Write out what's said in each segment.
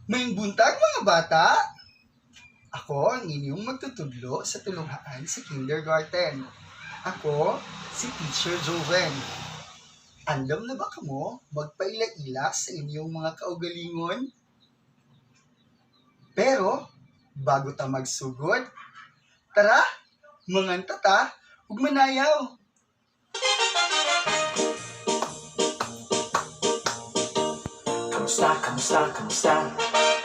May buntag mga bata! Ako ang inyong magtutudlo sa tulunghaan sa kindergarten. Ako, si Teacher Joven. Andam na ba kamo magpaila-ila sa inyong mga kaugalingon? Pero, bago ta magsugod, tara, manganta ta, ug manayaw.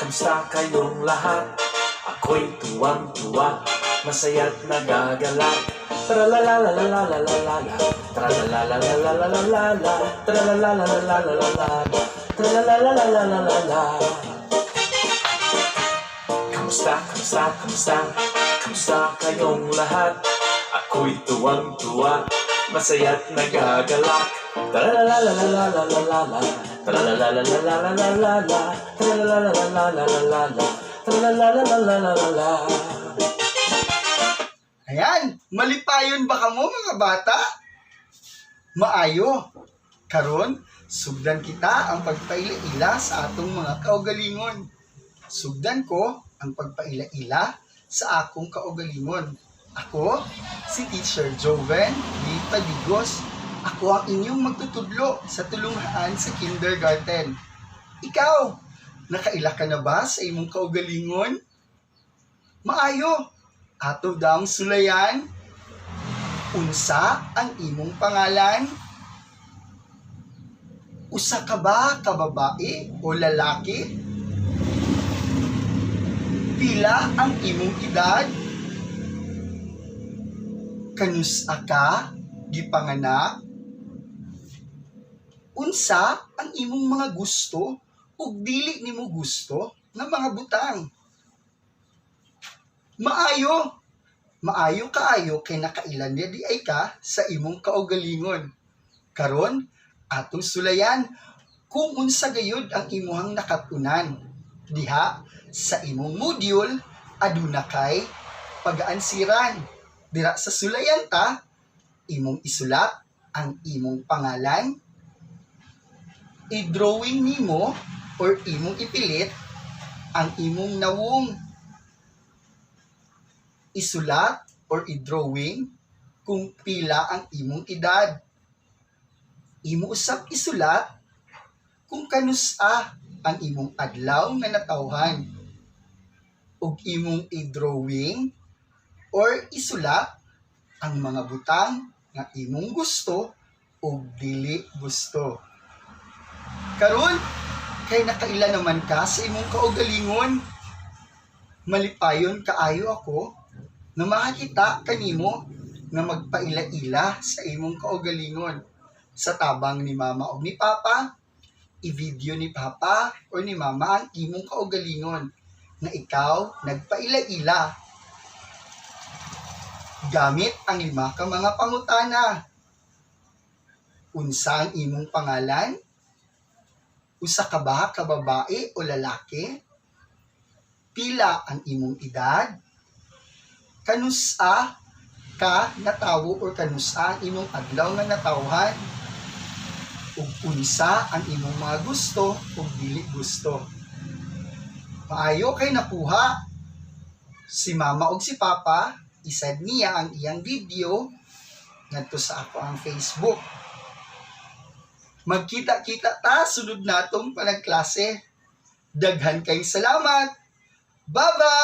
Kamusta kayong lahat? Ako'y tuwang-tuwa, masaya't nagagalak. Tralalalalalalala, tralalalalalalala, tralalalalalalala, tralalalalalalala. Kamusta kayong lahat? Ako'y tuwang-tuwa, masaya't nagagalak. Tralalalalalalala, tralalalalalalala, tralalalalalalala, tralalalalalalala. Ayan, malipayon ba kamo mga bata? Maayo. Karon, sugdan kita ang pagpaila-ila sa atong mga kaugalingon. Sugdan ko ang pagpaila-ila sa akong kaugalingon. Ako, si Teacher Joven D. Padigos. Ako ang inyong magtutudlo sa tulunghaan sa kindergarten. Ikaw, nakaila ka na ba sa imong kaugalingon? Maayo. Ato daong sulayan. Unsa ang imong pangalan? Usa ka ba ka babae o lalaki? Pila ang imong edad? Kanusa ka gipanganak? Unsa ang imong mga gusto ug dili nimo gusto nga mga butang? Maayo kaayo kay nakailan di ay ka sa imong kaugalingon. Karon, atong sulayan kung unsa gayud ang imuhang nakatunan. Diha sa imong module aduna kay pag-aansiran. Dira sa sulayan ta, imong isulat ang imong pangalan, i-drawing nimo or imong ipilit ang imong nawong. Isulat or i-drawing kung pila ang imong edad. Imo usab isulat kung kanusa ang imong adlaw nga natawhan. Ug imong i-drawing or isulat ang mga butang nga imong gusto ug dili gusto. Karon, kay nakaila naman ka sa imong kaugalingon, malipayon kaayo ako na makakita kanimo nga magpaila-ila sa imong kaugalingon. Sa tabang ni mama o ni papa, i-video ni papa o ni mama ang imong kaugalingon na ikaw nagpaila-ila. Gamit ang 5 ka mga pangutana. Unsa ang imong pangalan? Usa ka ba ka babae o lalaki? Pila ang imong edad? Kanusa ka natawo or kanusa ang imong adlaw nga natawhan? Ug unsa ang imong mga gusto ug dili gusto? Maayo kay nakuha. Si mama ug si papa, isad niya ang iyang video ngadto sa ako ang Facebook. Magkita-kita ta sunod natong panagklase. Daghan kayong salamat. Bye-bye!